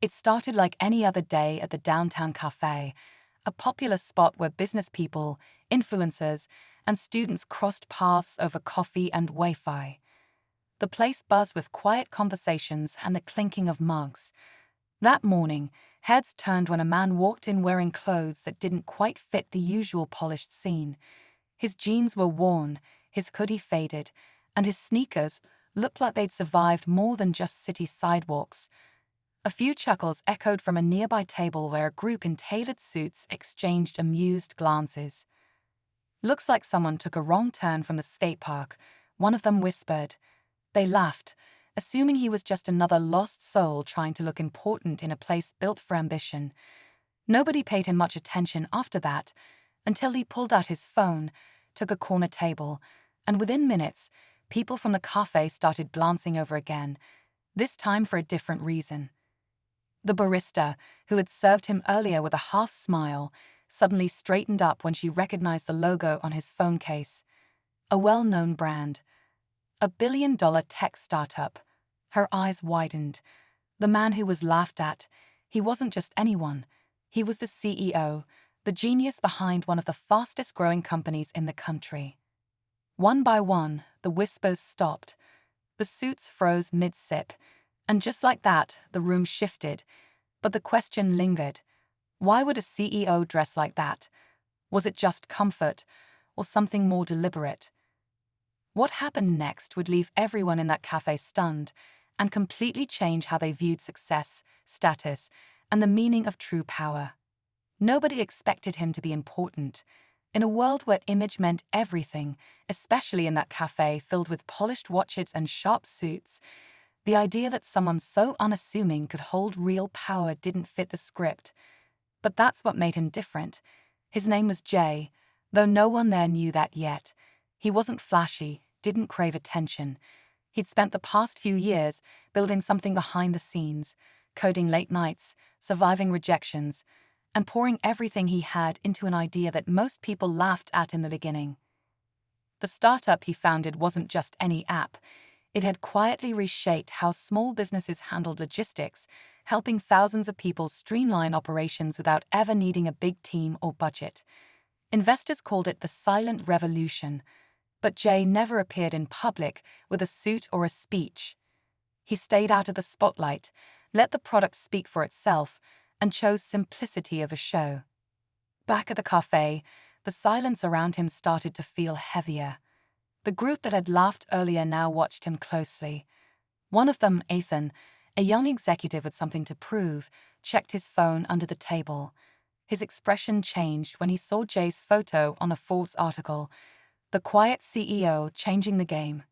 It started like any other day at the downtown cafe, a popular spot where business people, influencers, and students crossed paths over coffee and Wi-Fi. The place buzzed with quiet conversations and the clinking of mugs. That morning, heads turned when a man walked in wearing clothes that didn't quite fit the usual polished scene. His jeans were worn, his hoodie faded, and his sneakers looked like they'd survived more than just city sidewalks. A few chuckles echoed from a nearby table where a group in tailored suits exchanged amused glances. "Looks like someone took a wrong turn from the skate park," one of them whispered. They laughed, assuming he was just another lost soul trying to look important in a place built for ambition. Nobody paid him much attention after that, until he pulled out his phone, took a corner table, and within minutes, people from the cafe started glancing over again, this time for a different reason. The barista, who had served him earlier with a half smile, suddenly straightened up when she recognized the logo on his phone case. A well-known brand. A billion-dollar tech startup. Her eyes widened. The man who was laughed at, he wasn't just anyone. He was the CEO, the genius behind one of the fastest-growing companies in the country. One by one, the whispers stopped. The suits froze mid-sip, and just like that, the room shifted. But the question lingered. Why would a CEO dress like that? Was it just comfort, or something more deliberate? What happened next would leave everyone in that cafe stunned, and completely change how they viewed success, status, and the meaning of true power. Nobody expected him to be important. In a world where image meant everything, especially in that cafe filled with polished watches and sharp suits, the idea that someone so unassuming could hold real power didn't fit the script. But that's what made him different. His name was Jay, though no one there knew that yet. He wasn't flashy, didn't crave attention. He'd spent the past few years building something behind the scenes, coding late nights, surviving rejections, and pouring everything he had into an idea that most people laughed at in the beginning. The startup he founded wasn't just any app. It had quietly reshaped how small businesses handled logistics, helping thousands of people streamline operations without ever needing a big team or budget. Investors called it the silent revolution, but Jay never appeared in public with a suit or a speech. He stayed out of the spotlight, let the product speak for itself, and chose simplicity over show. Back at the cafe, the silence around him started to feel heavier. The group that had laughed earlier now watched him closely. One of them, Ethan, a young executive with something to prove, checked his phone under the table. His expression changed when he saw Jay's photo on a Forbes article, the quiet CEO changing the game.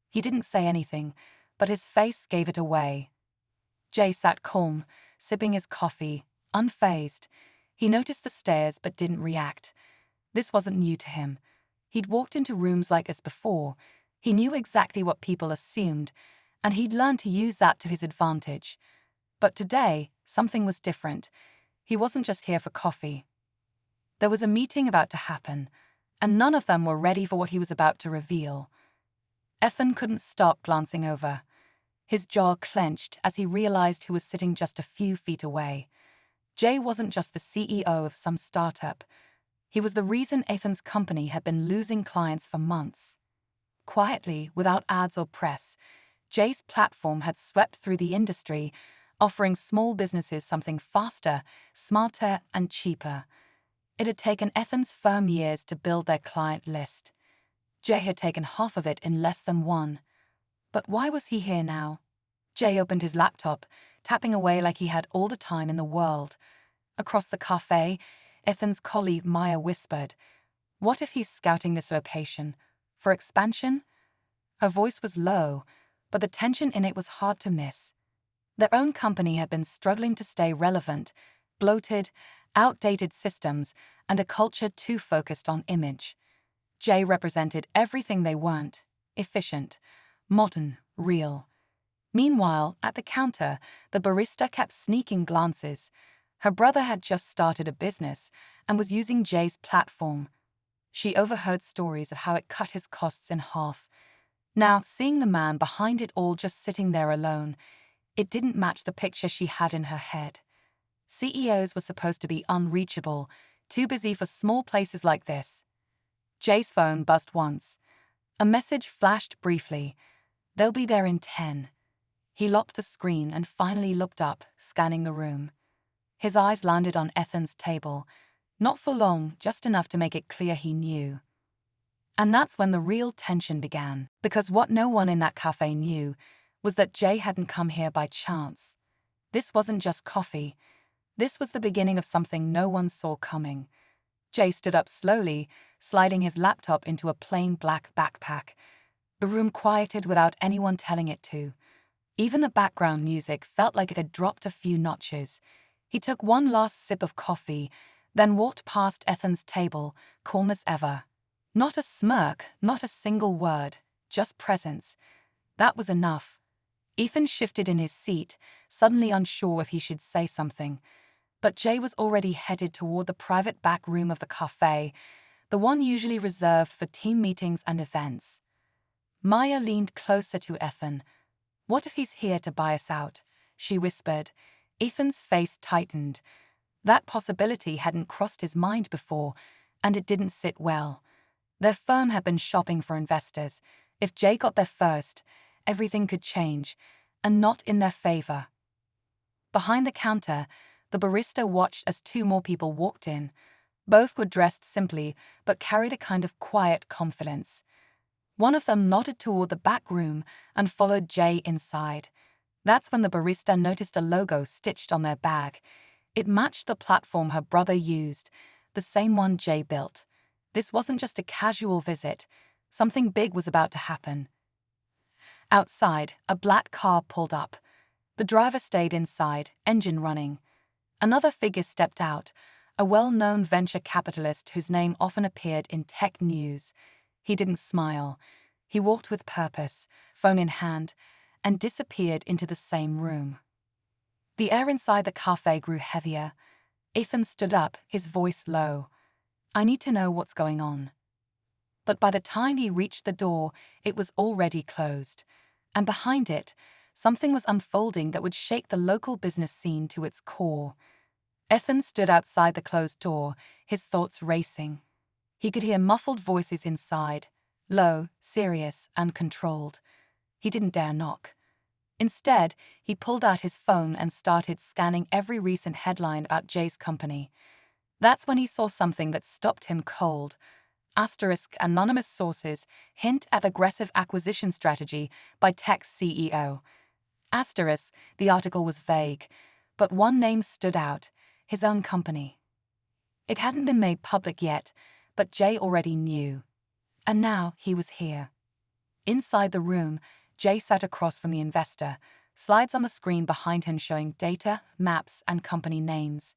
He didn't say anything, but his face gave it away. Jay sat calm, sipping his coffee, unfazed. He noticed the stares but didn't react. This wasn't new to him. He'd walked into rooms like this before. He knew exactly what people assumed, and he'd learned to use that to his advantage. But today, something was different. He wasn't just here for coffee. There was a meeting about to happen, and none of them were ready for what he was about to reveal. Ethan couldn't stop glancing over. His jaw clenched as he realized who was sitting just a few feet away. Jay wasn't just the CEO of some startup. He was the reason Ethan's company had been losing clients for months. Quietly, without ads or press, Jay's platform had swept through the industry, offering small businesses something faster, smarter, and cheaper. It had taken Ethan's firm years to build their client list. Jay had taken half of it in less than one. But why was he here now? Jay opened his laptop, tapping away like he had all the time in the world. Across the cafe, Ethan's colleague Maya whispered, "What if he's scouting this location? For expansion?" Her voice was low, but the tension in it was hard to miss. Their own company had been struggling to stay relevant, bloated, outdated systems, and a culture too focused on image. Jay represented everything they weren't: efficient, modern, real. Meanwhile, at the counter, the barista kept sneaking glances. Her brother had just started a business and was using Jay's platform. She overheard stories of how it cut his costs in half. Now, seeing the man behind it all just sitting there alone, It didn't match the picture she had in her head. CEOs were supposed to be unreachable, too busy for small places like this. Jay's phone buzzed once. A message flashed briefly. "They'll be there in 10. He locked the screen and finally looked up, scanning the room. His eyes landed on Ethan's table. Not for long, just enough to make it clear he knew. And that's when the real tension began, because what no one in that cafe knew was that Jay hadn't come here by chance. This wasn't just coffee. This was the beginning of something no one saw coming. Jay stood up slowly, sliding his laptop into a plain black backpack. The room quieted without anyone telling it to. Even the background music felt like it had dropped a few notches. He took one last sip of coffee, then walked past Ethan's table, calm as ever. Not a smirk, not a single word, just presence. That was enough. Ethan shifted in his seat, suddenly unsure if he should say something. But Jay was already headed toward the private back room of the cafe, the one usually reserved for team meetings and events. Maya leaned closer to Ethan. "What if he's here to buy us out?" she whispered. Ethan's face tightened. That possibility hadn't crossed his mind before, and it didn't sit well. Their firm had been shopping for investors. If Jay got there first, everything could change, and not in their favor. Behind the counter, the barista watched as two more people walked in. Both were dressed simply, but carried a kind of quiet confidence. One of them nodded toward the back room and followed Jay inside. That's when the barista noticed a logo stitched on their bag. It matched the platform her brother used, the same one Jay built. This wasn't just a casual visit. Something big was about to happen. Outside, a black car pulled up. The driver stayed inside, engine running. Another figure stepped out, a well-known venture capitalist whose name often appeared in tech news. He didn't smile. He walked with purpose, phone in hand, and disappeared into the same room. The air inside the cafe grew heavier. Ethan stood up, his voice low. "I need to know what's going on." But by the time he reached the door, it was already closed. And behind it, something was unfolding that would shake the local business scene to its core. Ethan stood outside the closed door, his thoughts racing. He could hear muffled voices inside, low, serious, and controlled. He didn't dare knock. Instead, he pulled out his phone and started scanning every recent headline about Jay's company. That's when he saw something that stopped him cold. Asterisk anonymous sources hint at aggressive acquisition strategy by tech CEO. Asterisk, the article was vague, but one name stood out, his own company. It hadn't been made public yet, but Jay already knew. And now he was here. Inside the room, Jay sat across from the investor, slides on the screen behind him showing data, maps, and company names.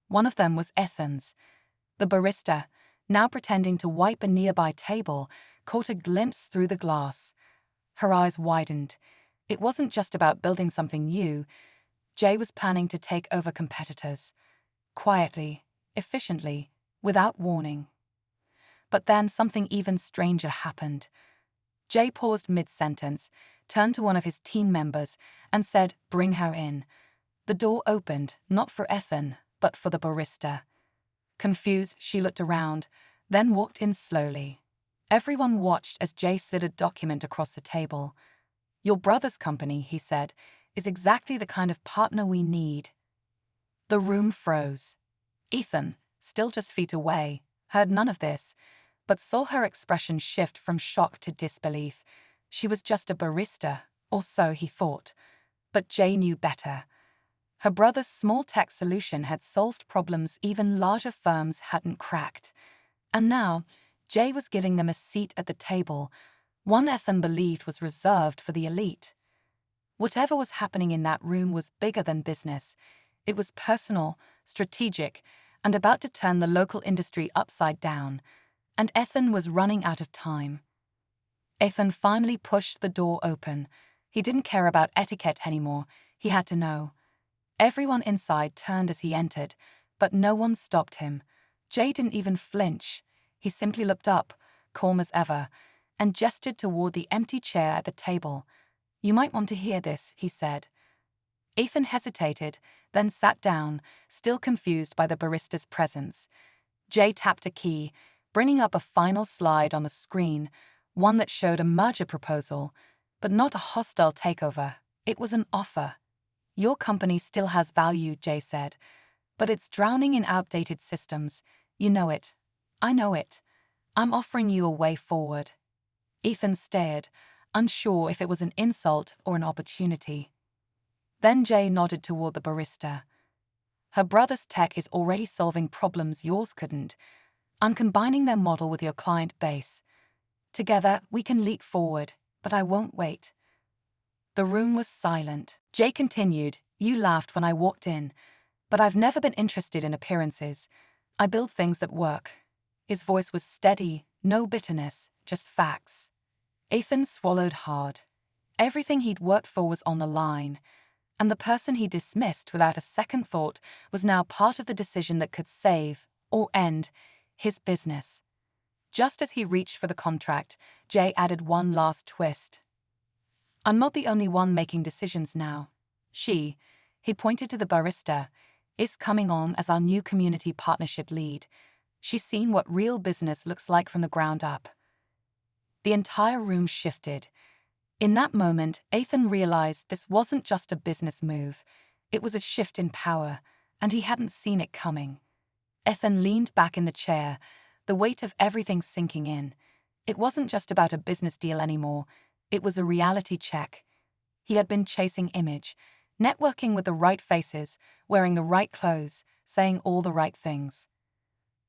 One of them was Ethan's. The barista, now pretending to wipe a nearby table, caught a glimpse through the glass. Her eyes widened. It wasn't just about building something new. Jay was planning to take over competitors. Quietly, efficiently, without warning. But then something even stranger happened. Jay paused mid-sentence, turned to one of his team members, and said, "Bring her in." The door opened, not for Ethan, but for the barista. Confused, she looked around, then walked in slowly. Everyone watched as Jay slid a document across the table. "Your brother's company," he said, "is exactly the kind of partner we need." The room froze. Ethan, still just feet away, heard none of this, but saw her expression shift from shock to disbelief. She was just a barista, or so he thought. But Jay knew better. Her brother's small tech solution had solved problems even larger firms hadn't cracked. And now, Jay was giving them a seat at the table, one Ethan believed was reserved for the elite. Whatever was happening in that room was bigger than business. It was personal, strategic, and about to turn the local industry upside down. And Ethan was running out of time. Ethan finally pushed the door open. He didn't care about etiquette anymore. He had to know. Everyone inside turned as he entered, but no one stopped him. Jay didn't even flinch. He simply looked up, calm as ever, and gestured toward the empty chair at the table. "You might want to hear this," he said. Ethan hesitated, then sat down, still confused by the barista's presence. Jay tapped a key, bringing up a final slide on the screen, one that showed a merger proposal, but not a hostile takeover. It was an offer. Your company still has value, Jay said, but it's drowning in outdated systems. You know it. I know it. I'm offering you a way forward. Ethan stared, unsure if it was an insult or an opportunity. Then Jay nodded toward the barista. Her brother's tech is already solving problems yours couldn't. I'm combining their model with your client base. Together, we can leap forward, but I won't wait. The room was silent. Jay continued, You laughed when I walked in, but I've never been interested in appearances. I build things that work. His voice was steady, no bitterness, just facts. Ethan swallowed hard. Everything he'd worked for was on the line, and the person he dismissed without a second thought was now part of the decision that could save, or end, his business. Just as he reached for the contract, Jay added one last twist. I'm not the only one making decisions now. He pointed to the barista, is coming on as our new community partnership lead. She's seen what real business looks like from the ground up. The entire room shifted. In that moment, Ethan realized this wasn't just a business move. It was a shift in power, and he hadn't seen it coming. Ethan leaned back in the chair, the weight of everything sinking in. It wasn't just about a business deal anymore. It was a reality check. He had been chasing image, networking with the right faces, wearing the right clothes, saying all the right things.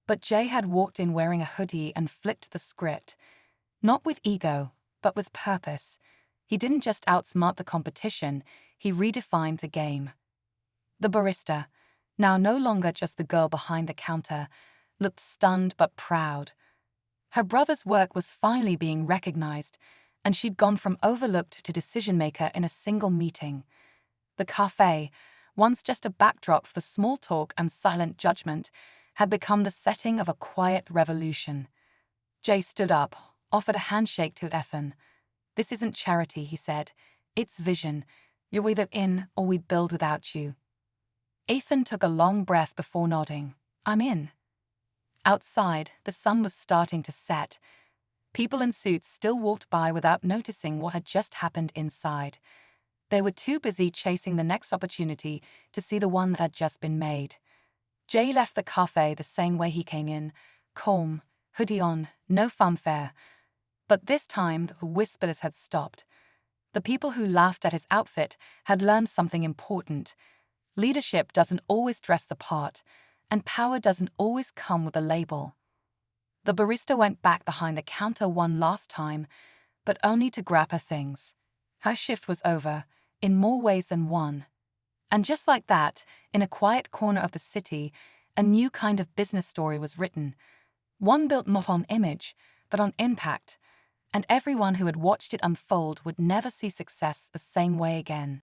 But Jay had walked in wearing a hoodie and flipped the script. Not with ego, but with purpose. He didn't just outsmart the competition, he redefined the game. The barista, now no longer just the girl behind the counter, looked stunned but proud. Her brother's work was finally being recognized, and she'd gone from overlooked to decision-maker in a single meeting. The cafe, once just a backdrop for small talk and silent judgment, had become the setting of a quiet revolution. Jay stood up, offered a handshake to Ethan. This isn't charity, he said. It's vision. You're either in or we build without you. Ethan took a long breath before nodding. I'm in. Outside, the sun was starting to set. People in suits still walked by without noticing what had just happened inside. They were too busy chasing the next opportunity to see the one that had just been made. Jay left the cafe the same way he came in, calm, hoodie on, no fanfare. But this time, the whispers had stopped. The people who laughed at his outfit had learned something important. Leadership doesn't always dress the part, and power doesn't always come with a label. The barista went back behind the counter one last time, but only to grab her things. Her shift was over, in more ways than one. And just like that, in a quiet corner of the city, a new kind of business story was written. One built not on image, but on impact. And everyone who had watched it unfold would never see success the same way again.